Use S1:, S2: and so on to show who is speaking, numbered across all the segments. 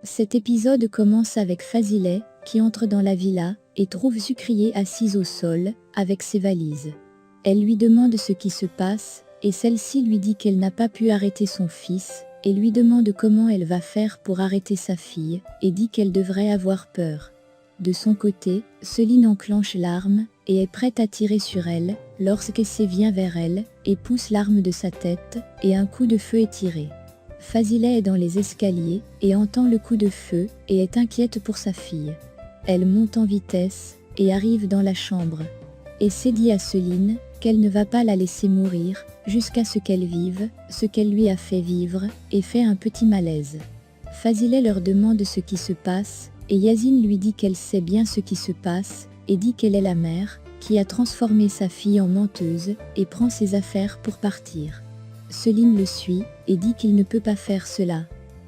S1: Cet épisode commence avec Fazileh, qui entre dans la villa, et trouve Sucrier assise au sol, avec ses valises. Elle lui demande ce qui se passe, et celle-ci lui dit qu'elle n'a pas pu arrêter son fils, et lui demande comment elle va faire pour arrêter sa fille, et dit qu'elle devrait avoir peur. De son côté, Céline enclenche l'arme, et est prête à tirer sur elle, lorsqu'Essé vient vers elle, et pousse l'arme de sa tête, et un coup de feu est tiré. Fazileh est dans les escaliers, et entend le coup de feu, et est inquiète pour sa fille. Elle monte en vitesse, et arrive dans la chambre. Essé dit à Céline qu'elle ne va pas la laisser mourir, jusqu'à ce qu'elle vive, ce qu'elle lui a fait vivre, et fait un petit malaise. Fazileh leur demande ce qui se passe, et Yazine lui dit qu'elle sait bien ce qui se passe, et dit qu'elle est la mère, qui a transformé sa fille en menteuse, et prend ses affaires pour partir. Céline le suit, et dit qu'il ne peut pas faire cela.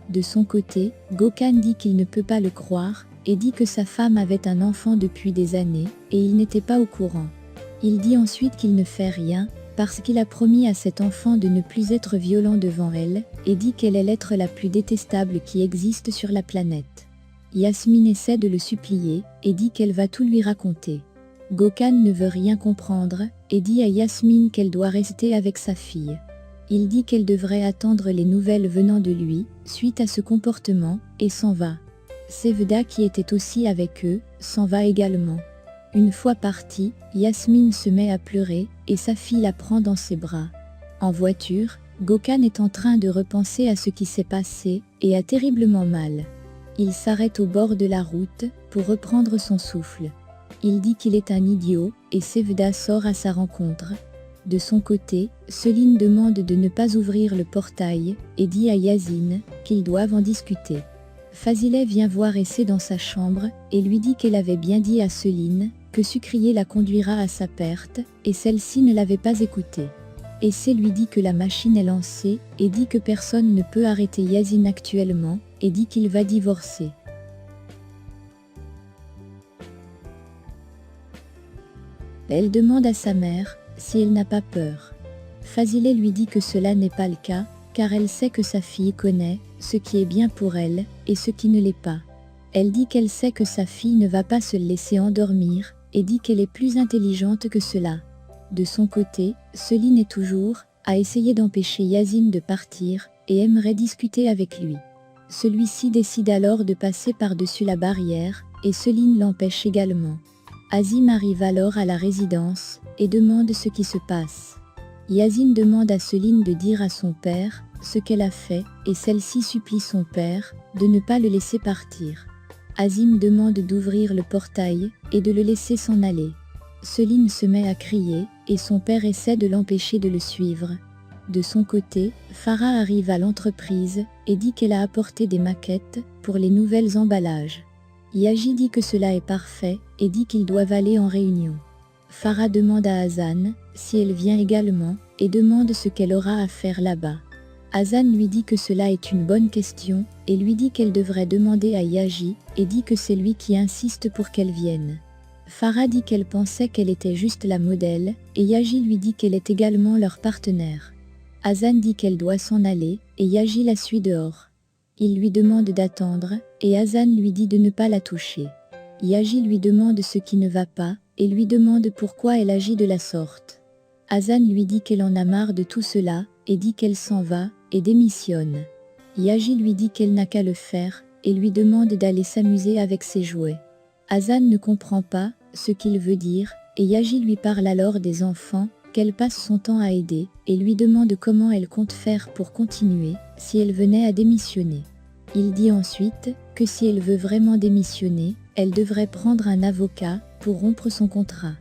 S1: De son côté, Gökhan dit qu'il ne peut pas le croire, et dit que sa femme avait un enfant depuis des années, et il n'était pas au courant. Il dit ensuite qu'il ne fait rien, parce qu'il a promis à cet enfant de ne plus être violent devant elle, et dit qu'elle est l'être la plus détestable qui existe sur la planète. Yasmine essaie de le supplier, et dit qu'elle va tout lui raconter. Gökhan ne veut rien comprendre, et dit à Yasmine qu'elle doit rester avec sa fille. Il dit qu'elle devrait attendre les nouvelles venant de lui, suite à ce comportement, et s'en va. Sevda, qui était aussi avec eux, s'en va également. Une fois partie, Yasmine se met à pleurer, et sa fille la prend dans ses bras. En voiture, Gökhan est en train de repenser à ce qui s'est passé, et a terriblement mal. Il s'arrête au bord de la route, pour reprendre son souffle. Il dit qu'il est un idiot, et Sevda sort à sa rencontre. De son côté, Céline demande de ne pas ouvrir le portail, et dit à Yazine qu'ils doivent en discuter. Fazileh vient voir Essé dans sa chambre, et lui dit qu'elle avait bien dit à Céline que Sucrier la conduira à sa perte, et celle-ci ne l'avait pas écouté. Essé lui dit que la machine est lancée, et dit que personne ne peut arrêter Yazine actuellement, et dit qu'il va divorcer. Elle demande à sa mère si elle n'a pas peur. Fazileh lui dit que cela n'est pas le cas, car elle sait que sa fille connaît ce qui est bien pour elle, et ce qui ne l'est pas. Elle dit qu'elle sait que sa fille ne va pas se laisser endormir, et dit qu'elle est plus intelligente que cela. De son côté, Céline est toujours à essayer d'empêcher Yazine de partir, et aimerait discuter avec lui. Celui-ci décide alors de passer par-dessus la barrière, et Céline l'empêche également. Azim arrive alors à la résidence, et demande ce qui se passe. Yazine demande à Céline de dire à son père ce qu'elle a fait, et celle-ci supplie son père de ne pas le laisser partir. Azim demande d'ouvrir le portail, et de le laisser s'en aller. Céline se met à crier, et son père essaie de l'empêcher de le suivre. De son côté, Farah arrive à l'entreprise, et dit qu'elle a apporté des maquettes pour les nouvelles emballages. Yaji dit que cela est parfait, et dit qu'ils doivent aller en réunion. Farah demande à Hassan si elle vient également, et demande ce qu'elle aura à faire là-bas. Hassan lui dit que cela est une bonne question, et lui dit qu'elle devrait demander à Yaji, et dit que c'est lui qui insiste pour qu'elle vienne. Farah dit qu'elle pensait qu'elle était juste la modèle, et Yaji lui dit qu'elle est également leur partenaire. Hassan dit qu'elle doit s'en aller, et Yaji la suit dehors. Il lui demande d'attendre, et Hassan lui dit de ne pas la toucher. Yaji lui demande ce qui ne va pas, et lui demande pourquoi elle agit de la sorte. Hassan lui dit qu'elle en a marre de tout cela, et dit qu'elle s'en va, et démissionne. Yaji lui dit qu'elle n'a qu'à le faire, et lui demande d'aller s'amuser avec ses jouets. Hassan ne comprend pas ce qu'il veut dire, et Yaji lui parle alors des enfants qu'elle passe son temps à aider, et lui demande comment elle compte faire pour continuer, si elle venait à démissionner. Il dit ensuite que si elle veut vraiment démissionner, elle devrait prendre un avocat pour rompre son contrat.